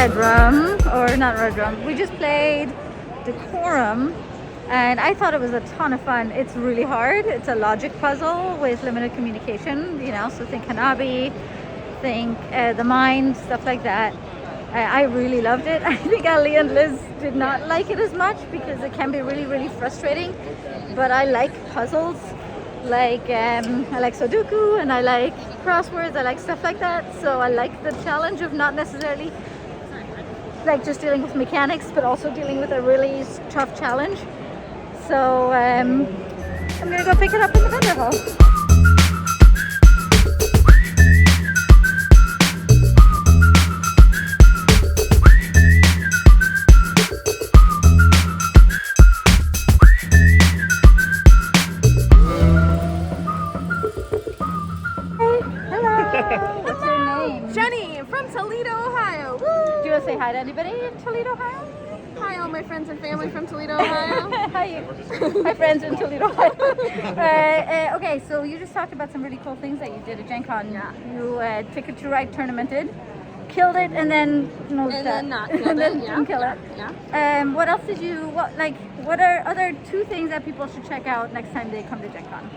Red Rum, or not Red Rum. We just played Decorum, and I thought it was a ton of fun. It's really hard. It's a logic puzzle with limited communication, you know, so think Hanabi, think the mind, stuff like that. I really loved it. I think Ali and Liz did not like it as much because it can be really, really frustrating. But I like puzzles, like I like Sudoku and I like crosswords. I like stuff like that. So I like the challenge of not necessarily like just dealing with mechanics, but also dealing with a really tough challenge. So I'm gonna go pick it up in the vendor hall. Say hi to anybody in Toledo, Ohio? Hi, all my friends and family from Toledo, Ohio. Hi, my friends in Toledo, Ohio. Okay, so you just talked about some really cool things that you did at Gen Con. Yeah. You Ticket to Ride tournamented, killed it, and then then not killed and then it. didn't kill it. Yeah. What else did you? What are other 2 things that people should check out next time they come to Gen Con?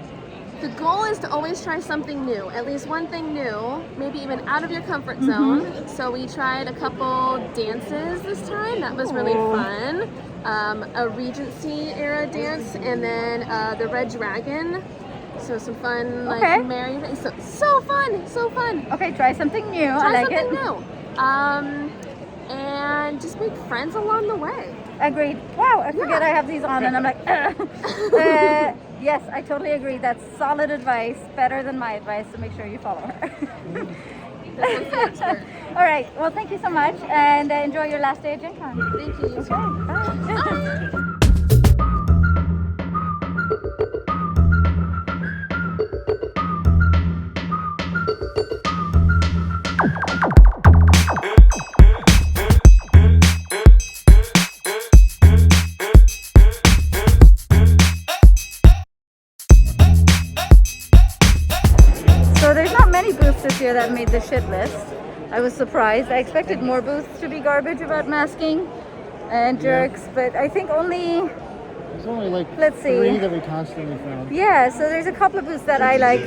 The goal is to always try something new, at least one thing new, maybe even out of your comfort zone. So we tried a couple dances this time. That was really fun. A Regency era dance, and then the Red Dragon. So some fun, like merry. So fun, so fun. Okay, try something new. Try I like something it. new. And just make friends along the way. Agreed. Wow, I forget I have these on and I'm like, yes, I totally agree. That's solid advice, better than my advice, so make sure you follow her. All right, well, thank you so much, and enjoy your last day at Gen Con. Thank you. Okay, bye. This year that made the shit list. I was surprised. I expected more booths to be garbage about masking and jerks, but I think there's only like let's see, 3 that we constantly found. Yeah, so there's a couple of booths that I like.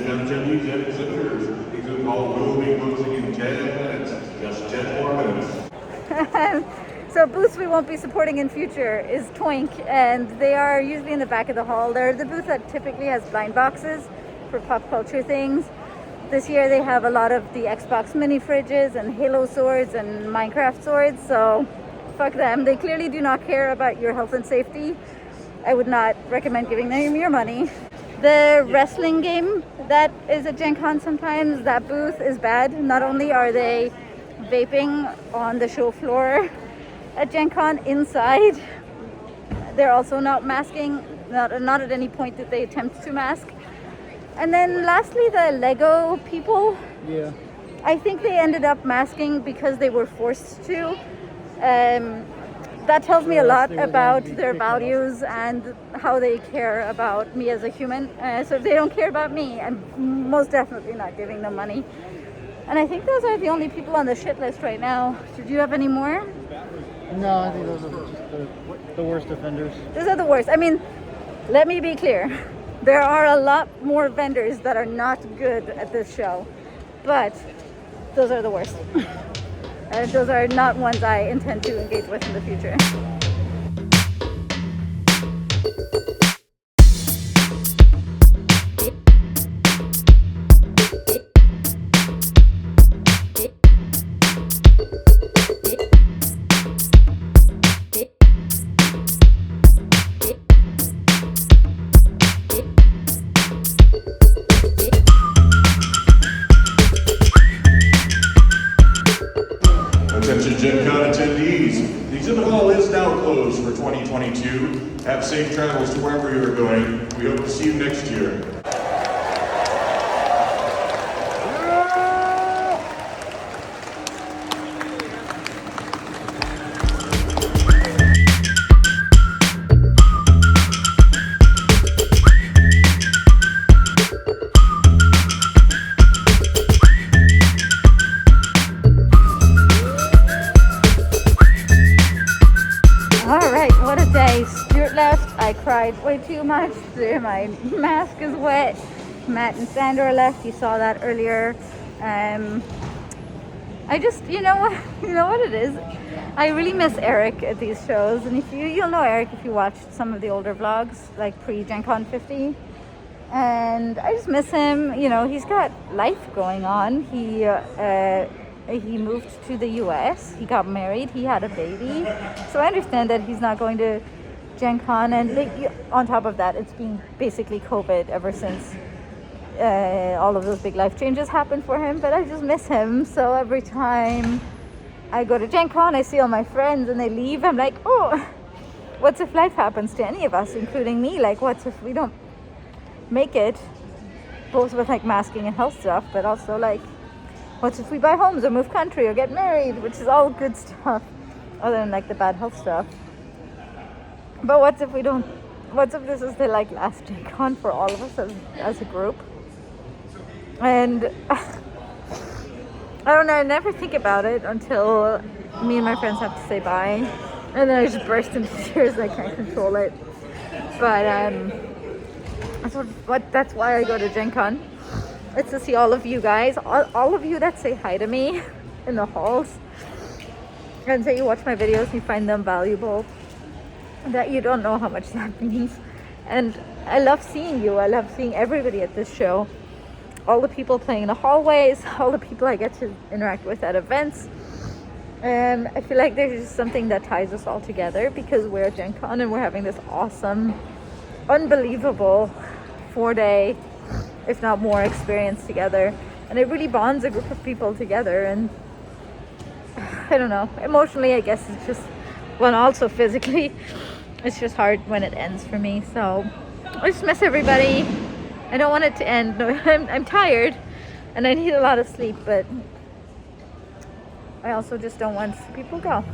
So booths we won't be supporting in future is Twink, and they are usually in the back of the hall. They're the booth that typically has blind boxes for pop culture things. This year they have a lot of the Xbox mini fridges and Halo swords and Minecraft swords, so fuck them. They clearly do not care about your health and safety. I would not recommend giving them your money. The wrestling game that is at Gen Con sometimes, that booth is bad. Not only are they vaping on the show floor at Gen Con inside, they're also not masking, not at any point did they attempt to mask. And then lastly, the Lego people. Yeah. I think they ended up masking because they were forced to. That tells me a lot about their values and how they care about me as a human. So if they don't care about me, I'm most definitely not giving them money. And I think those are the only people on the shit list right now. Did you have any more? No, I think those are just the worst offenders. Those are the worst. I mean, let me be clear. There are a lot more vendors that are not good at this show, but those are the worst. Those are not ones I intend to engage with in the future. Attention Gen Con attendees, the exhibit hall is now closed for 2022. Have safe travels to wherever you are going. We hope to see you next year. I cried way too much. My mask is wet. Matt and Sandra left. You saw that earlier. I just, you know what it is? I really miss Eric at these shows. And if you'll know Eric if you watched some of the older vlogs, like pre-Gen Con 50. And I just miss him. You know, he's got life going on. He moved to the US. He got married. He had a baby. So I understand that he's not going to Gen Con. And like, on top of that, it's been basically COVID ever since all of those big life changes happened for him. But I just miss him. So every time I go to Gen Con, I see all my friends and they leave. I'm like, oh, what's if life happens to any of us, including me? Like, what's if we don't make it, both with like masking and health stuff, but also like, what's if we buy homes or move country or get married, which is all good stuff, other than like the bad health stuff. But what's if this is the like last Gen Con for all of us as a group? And I don't know, I never think about it until me and my friends have to say bye, and then I just burst into tears. I can't control it. But that's why I go to Gen Con. It's to see all of you guys, all of you that say hi to me in the halls and say you watch my videos and you find them valuable, that you don't know how much that means. And I love seeing you. I love seeing everybody at this show. All the people playing in the hallways, all the people I get to interact with at events. I feel like there's just something that ties us all together because we're at Gen Con and we're having this awesome, unbelievable 4-day, if not more, experience together. And it really bonds a group of people together. And I don't know, emotionally, I guess it's just, well, also physically, it's just hard when it ends for me. So I just miss everybody. I don't want it to end. No, I'm tired and I need a lot of sleep, but I also just don't want to see people go.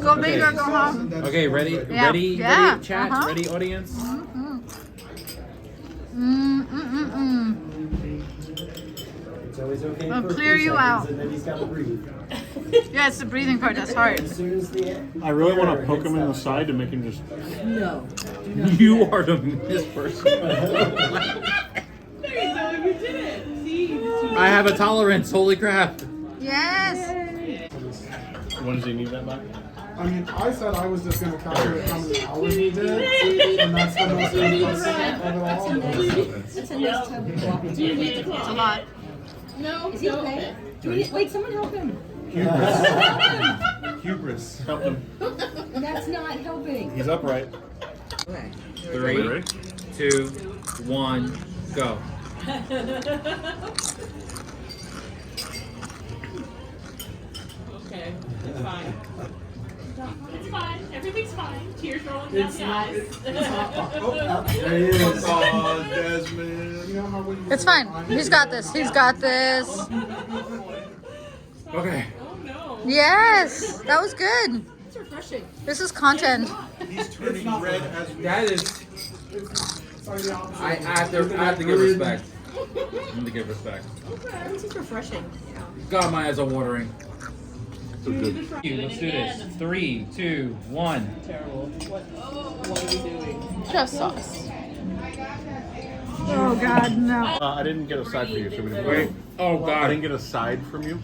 Go big or go home. Okay, ready? Yeah. Ready? Yeah. Ready, chat? Uh-huh. Ready, audience? It's always okay. I'll for a clear few you seconds, out. And then he's got to breathe. Yeah, it's the breathing part that's hard. As soon as the I really want to poke him in the side to make him just. No. You are the this person. I have a tolerance. Holy crap! Yes. When does he need that back? I mean, I said I was just going to calculate how many hours he did, and that's the most ridiculous thing of it all. It's a lot. Is he okay? Wait, someone help him. Hubris. Help him. That's not helping. He's upright. Okay. 3, 2, 1, go. Okay, it's fine. It's fine. Everything's fine. Tears rolling down the eyes. There he is. Oh, Desmond. You know how when you It's fine. He's got this. He's got this. Okay. Oh no. Yes. That was good. It's refreshing. This is content. He's turning red as we. That is. Sorry, the opposite. I have to give respect. I have to give respect. This is refreshing. God, my eyes are watering. Good. Let's do this. 3, 2, 1. Terrible. What are we doing? Just sauce. Oh, God, no. I didn't get a side for you, so we didn't. Wait. Oh I God. didn't get a side from you.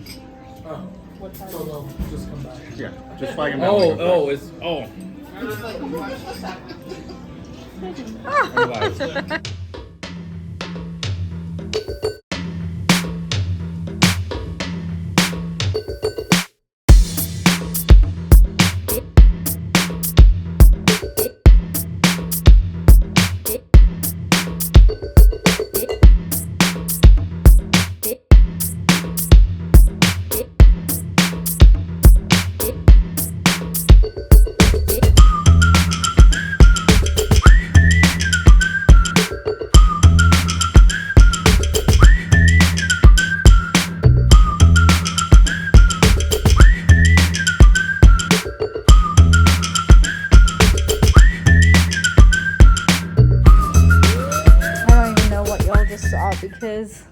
Oh, so they'll just come back. Yeah, just flag him down. when he comes It's oh. I don't even know what y'all just saw because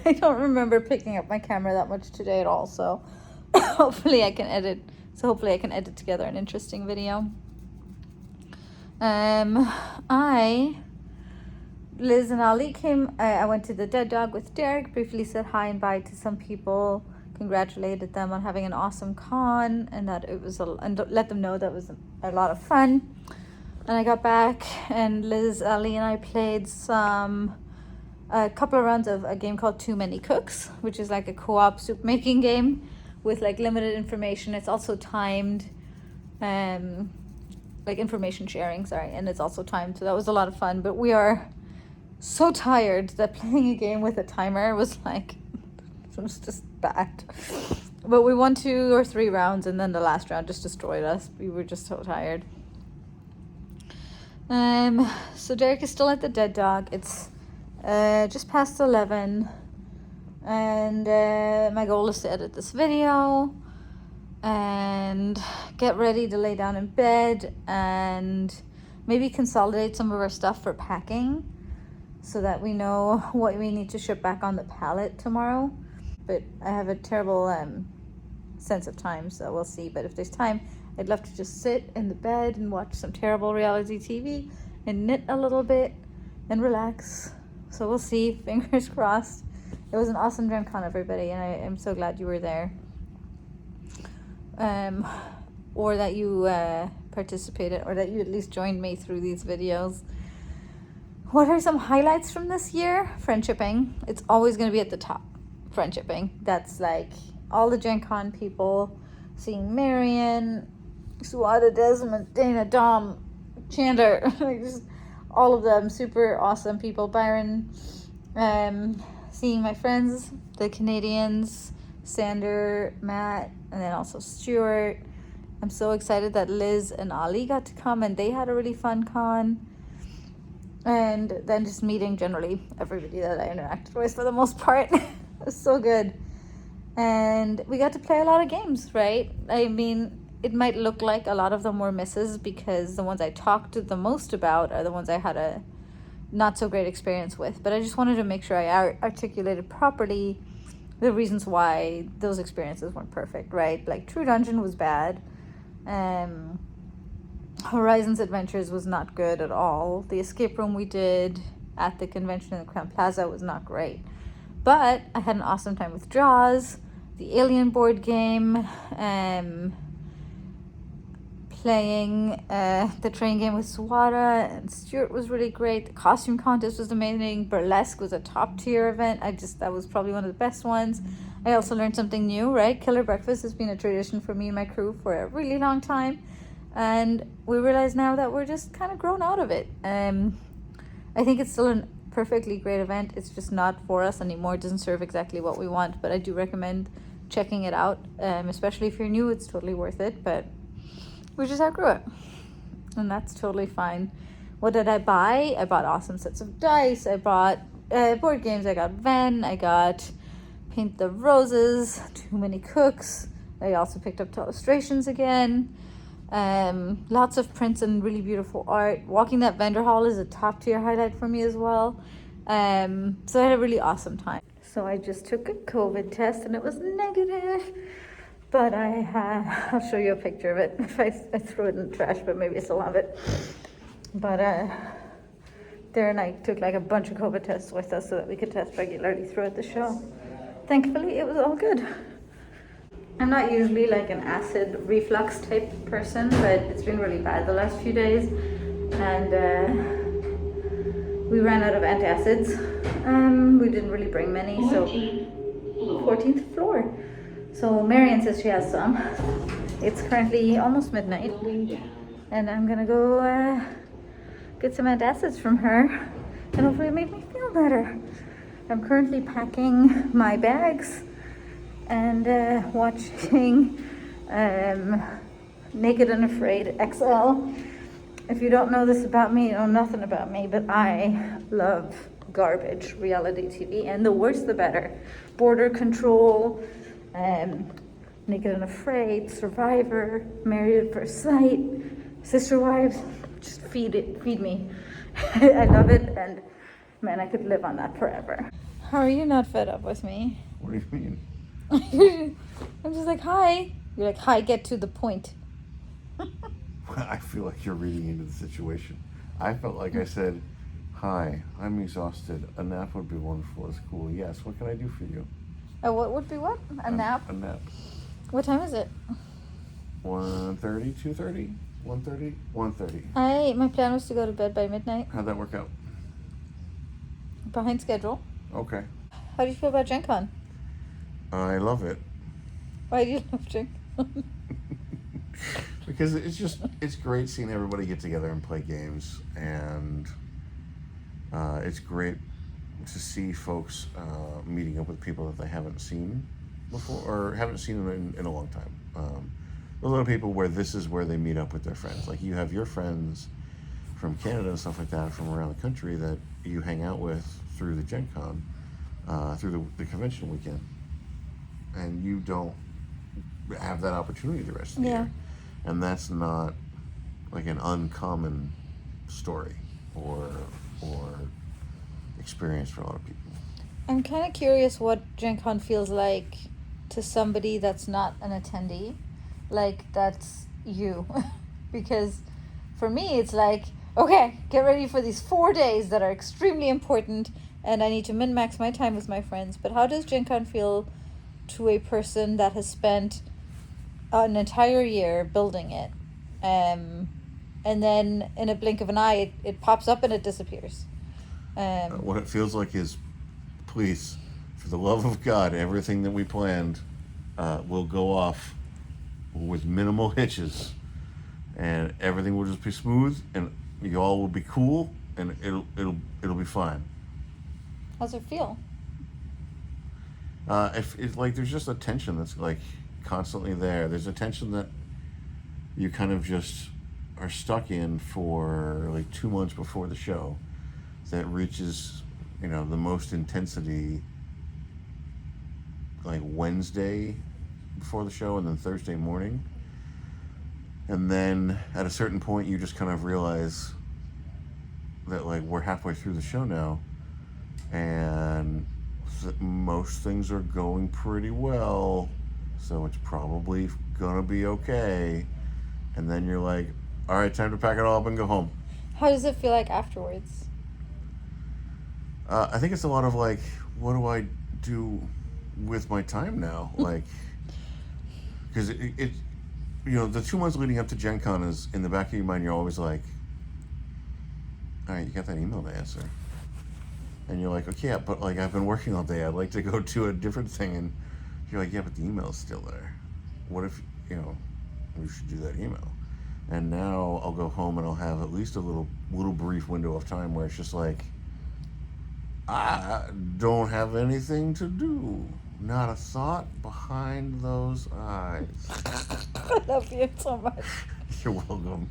I don't remember picking up my camera that much today at all. So hopefully I can edit. So hopefully I can edit together an interesting video. Liz and Ali came. I went to the Dead Dog with Derek. Briefly said hi and bye to some people. Congratulated them on having an awesome con and that it was and let them know that it was a lot of fun. And I got back and Liz, Ali, and I played a couple of rounds of a game called Too Many Cooks, which is like a co-op soup making game with like limited information. It's also timed, like information sharing, sorry, and it's also timed. So that was a lot of fun, but we are so tired that playing a game with a timer was like, it was just bad. But we won 2 or 3 rounds and then the last round just destroyed us. We were just so tired. So Derek is still at the Dead Dog. It's just past 11 and my goal is to edit this video and get ready to lay down in bed and maybe consolidate some of our stuff for packing so that we know what we need to ship back on the pallet tomorrow. But I have a terrible sense of time, so we'll see. But if there's time, I'd love to just sit in the bed and watch some terrible reality TV and knit a little bit and relax. So we'll see, fingers crossed. It was an awesome Gen Con, everybody, and I am so glad you were there. Or that you participated, or that you at least joined me through these videos. What are some highlights from this year? Friendshipping. It's always going to be at the top. Friendshipping. That's like all the Gen Con people, seeing Marion, Suada, Desmond, Dana, Dom, Chandler, like just all of them, super awesome people. Byron, seeing my friends, the Canadians, Sander, Matt, and then also Stuart. I'm so excited that Liz and Ali got to come and they had a really fun con. And then just meeting generally everybody that I interacted with for the most part. It was so good. And we got to play a lot of games, right? I mean, it might look like a lot of them were misses because the ones I talked the most about are the ones I had a not so great experience with. But I just wanted to make sure I articulated properly the reasons why those experiences weren't perfect, right? Like True Dungeon was bad. Horizons Adventures was not good at all. The escape room we did at the convention in the Crown Plaza was not great. But I had an awesome time with Jaws, the Alien board game, playing the train game with Suada, and Stuart was really great. The costume contest was amazing. Burlesque was a top tier event. That was probably one of the best ones. I also learned something new, right? Killer Breakfast has been a tradition for me and my crew for a really long time. And we realize now that we're just kind of grown out of it. I think it's still a perfectly great event. It's just not for us anymore. It doesn't serve exactly what we want, but I do recommend checking it out. Especially if you're new, it's totally worth it, but we just outgrew it. And that's totally fine. What did I buy? I bought awesome sets of dice. I bought board games. I got Ven. I got Paint the Roses, Too Many Cooks. I also picked up illustrations again. Lots of prints and really beautiful art. Walking that vendor hall is a top tier highlight for me as well. So I had a really awesome time. So I just took a COVID test and it was negative, but I'll show you a picture of it. If I threw it in the trash, but maybe I still have it. But Darren and I took like a bunch of COVID tests with us so that we could test regularly throughout the show. Thankfully, it was all good. I'm not usually like an acid reflux type person, but it's been really bad the last few days, and we ran out of antacids. We didn't really bring many, so 14th floor. So Marion says she has some. It's currently almost midnight, and I'm gonna go get some antacids from her, and hopefully it make me feel better. I'm currently packing my bags and watching Naked and Afraid XL. If you don't know this about me, you know nothing about me, but I love garbage reality TV, and the worse the better. Border Control, Naked and Afraid, Survivor, Married at First Sight, Sister Wives. Just feed me. I love it, and man, I could live on that forever. How are you not fed up with me? What do you mean? I'm just like, hi. You're like, hi, get to the point. I feel like you're reading into the situation. I felt like I said, hi, I'm exhausted. A nap would be wonderful at school. Yes, what can I do for you? What would be what? A nap? A nap. What time is it? 1:30, 2:30, 1:30, 1:30. My plan was to go to bed by midnight. How'd that work out? Behind schedule. Okay. How do you feel about Gen Con? I love it. Why do you love Gen Con? Because it's great seeing everybody get together and play games, and it's great to see folks meeting up with people that they haven't seen before or haven't seen in a long time. There's a lot of people where this is where they meet up with their friends. Like you have your friends from Canada and stuff like that from around the country that you hang out with through the Gen Con, through the convention weekend, and you don't have that opportunity the rest of the year. And that's not like an uncommon story or experience for a lot of people. I'm kind of curious what Gen Con feels like to somebody that's not an attendee, like that's you. Because for me, it's like, okay, get ready for these 4 days that are extremely important, and I need to min-max my time with my friends. But how does Gen Con feel to a person that has spent an entire year building it, and then in a blink of an eye it pops up and it disappears? What it feels like is, please, for the love of God, everything that we planned will go off with minimal hitches, and everything will just be smooth, and you all will be cool, and it'll be fine. How's it feel? If it's like there's just a tension that's like constantly there. There's a tension that you kind of just are stuck in for like 2 months before the show that reaches, the most intensity like Wednesday before the show and then Thursday morning. And then at a certain point you just kind of realize that like we're halfway through the show now and most things are going pretty well. So it's probably gonna be okay. And then you're like, all right, time to pack it all up and go home. How does it feel like afterwards? I think it's a lot of like, what do I do with my time now? Like, because it the 2 months leading up to Gen Con is in the back of your mind, you're always like, all right, you got that email to answer. And you're like, okay, yeah, but like I've been working all day. I'd like to go to a different thing. And you're like, yeah, but the email's still there. What if, we should do that email? And now I'll go home and I'll have at least a little brief window of time where it's just like, I don't have anything to do. Not a thought behind those eyes. I love you so much. You're welcome.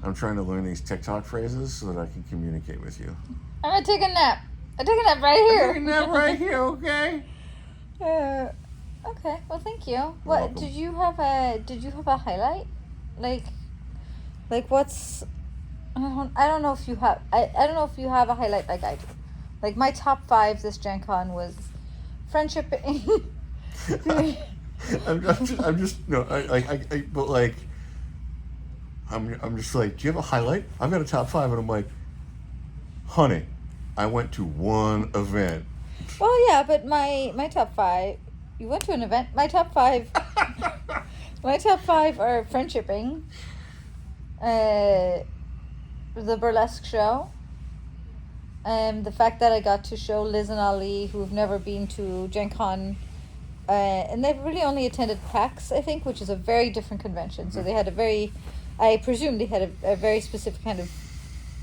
I'm trying to learn these TikTok phrases so that I can communicate with you. I'm gonna take a nap. I take a nap right here. Take a nap right here, okay? Okay. Well, thank you. What welcome. did you have a highlight? Like what's? I don't know if you have. I don't know if you have a highlight like I do. Like my top 5 this Gen Con was friendship. I'm just I'm just like, do you have a highlight? I've got a top 5, and I'm like, honey, I went to one event. Well, yeah, but my top 5. You went to an event. My top 5. My top 5 are friendshipping, the burlesque show, the fact that I got to show Liz and Ali, who've never been to Gen Con, and they've really only attended PAX, I think, which is a very different convention. So they had I presume they had a very specific kind of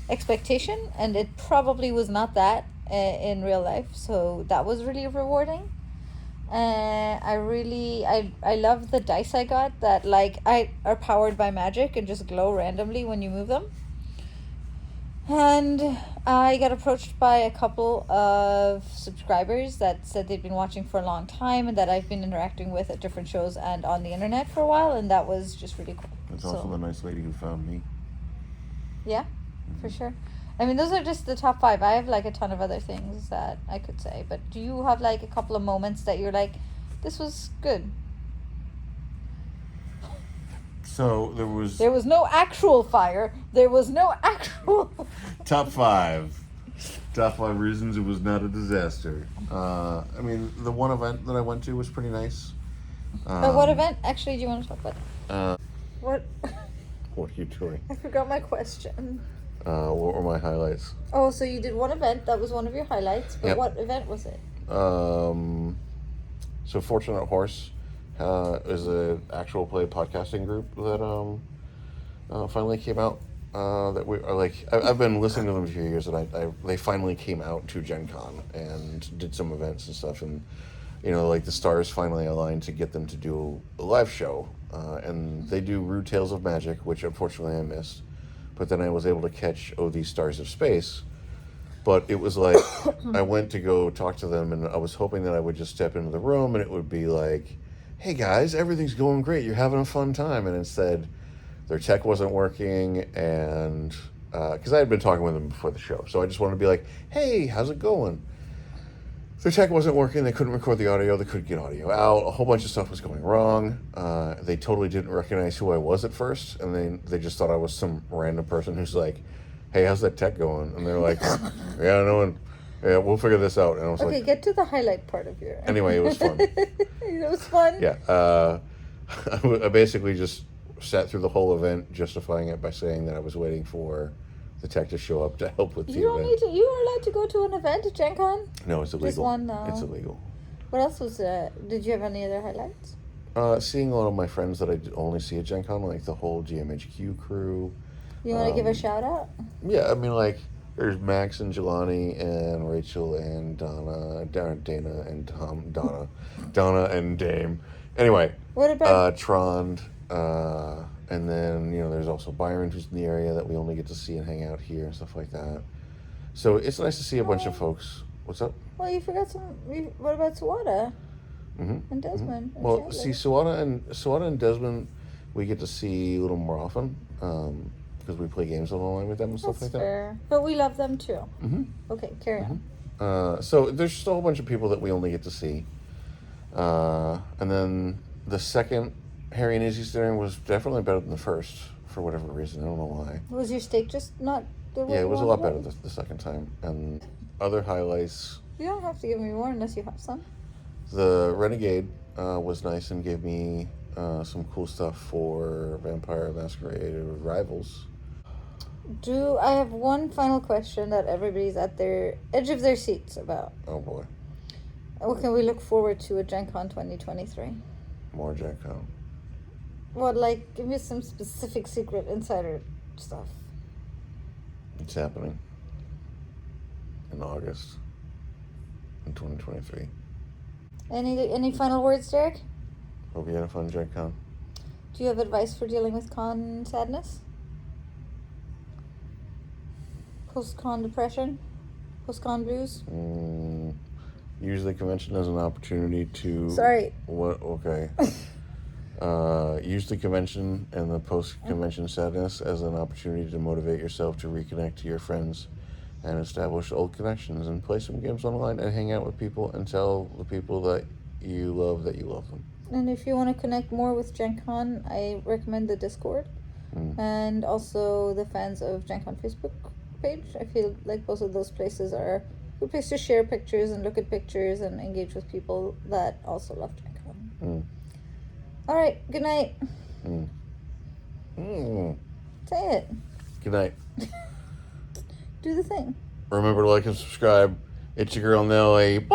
expectation, and it probably was not that in real life. So that was really rewarding. I love the dice I got that are powered by magic and just glow randomly when you move them. And I got approached by a couple of subscribers that said they'd been watching for a long time and that I've been interacting with at different shows and on the internet for a while, and that was just really cool. It's also the nice lady who found me. Yeah, for sure. I mean, those are just the top 5. I have a ton of other things that I could say, but do you have a couple of moments that you're like, this was good? So there was no actual fire. There was no actual. top 5. Top 5 reasons it was not a disaster. I mean, the one event that I went to was pretty nice. What event? Actually, do you want to talk about? What? What are you doing? I forgot my question. What were my highlights? Oh, so you did one event. That was one of your highlights. But Yep. what event was it? So Fortunate Horse is an actual play podcasting group that finally came out. That we are I've been listening to them for a few years, and they finally came out to Gen Con and did some events and stuff, and the stars finally aligned to get them to do a live show, and they do Rude Tales of Magic, which unfortunately I missed, but then I was able to catch These Stars of Space. But it was I went to go talk to them, and I was hoping that I would just step into the room and it would be like, hey guys, everything's going great, you're having a fun time. And instead, their tech wasn't working, and because I had been talking with them before the show, so I just wanted to be like, hey, how's it going? Their tech wasn't working, they couldn't record the audio, they couldn't get audio out, a whole bunch of stuff was going wrong. They totally didn't recognize who I was at first, and they just thought I was some random person who's like, hey, how's that tech going? And they're like, yeah, we'll figure this out. And I was Okay, get to the highlight part of your. Anyway, it was fun. It was fun? Yeah. I basically just sat through the whole event justifying it by saying that I was waiting for the tech to show up to help with the You don't event. need to. You are allowed to go to an event at Gen Con? No, it's illegal. Just one now. It's illegal. What else was did you have any other highlights? Seeing a lot of my friends that I only see at Gen Con, like the whole GMHQ crew. You want to give a shout out? Yeah, I mean, there's Max and Jelani and Rachel and Donna and Dame. Anyway, What about Trond, and then there's also Byron, who's in the area that we only get to see and hang out here and stuff like that. So it's nice to see a bunch of folks. What's up? Well, you forgot what about Sawada and Desmond? And Well, Chandler? see, Sawada and Desmond, we get to see a little more often because we play games online with them and stuff That's like fair. But we love them too. Mm-hmm. Okay, carry on. So there's just a whole bunch of people that we only get to see. And then the second Harry and Izzy's dinner was definitely better than the first for whatever reason. I don't know why. Was your steak just not the way Yeah, it you was a lot wanted better the second time. And other highlights, You don't have to give me more unless you have some. the Renegade was nice and gave me some cool stuff for Vampire Masquerade Rivals. I have one final question that everybody's at their edge of their seats about? Oh boy, What can we look forward to at Gen Con 2023? more Gen Con. Well, give me some specific secret insider stuff. It's happening in August in 2023. Any final words, Derek? Hope you had a fun Gen Con. Do you have advice for dealing with con sadness? Post-con depression? Post-con blues? Use the convention as an opportunity to... Sorry. What? Okay. Use the convention and the post-convention sadness as an opportunity to motivate yourself to reconnect to your friends and establish old connections and play some games online and hang out with people and tell the people that you love them. And if you want to connect more with Gen Con, I recommend the Discord. And also the fans of Gen Con Facebook page. I feel like both of those places are a good place to share pictures and look at pictures and engage with people that also love Gen Con. All right, good night. Say it. Good night. Do the thing. Remember to like and subscribe. It's your girl Nelly.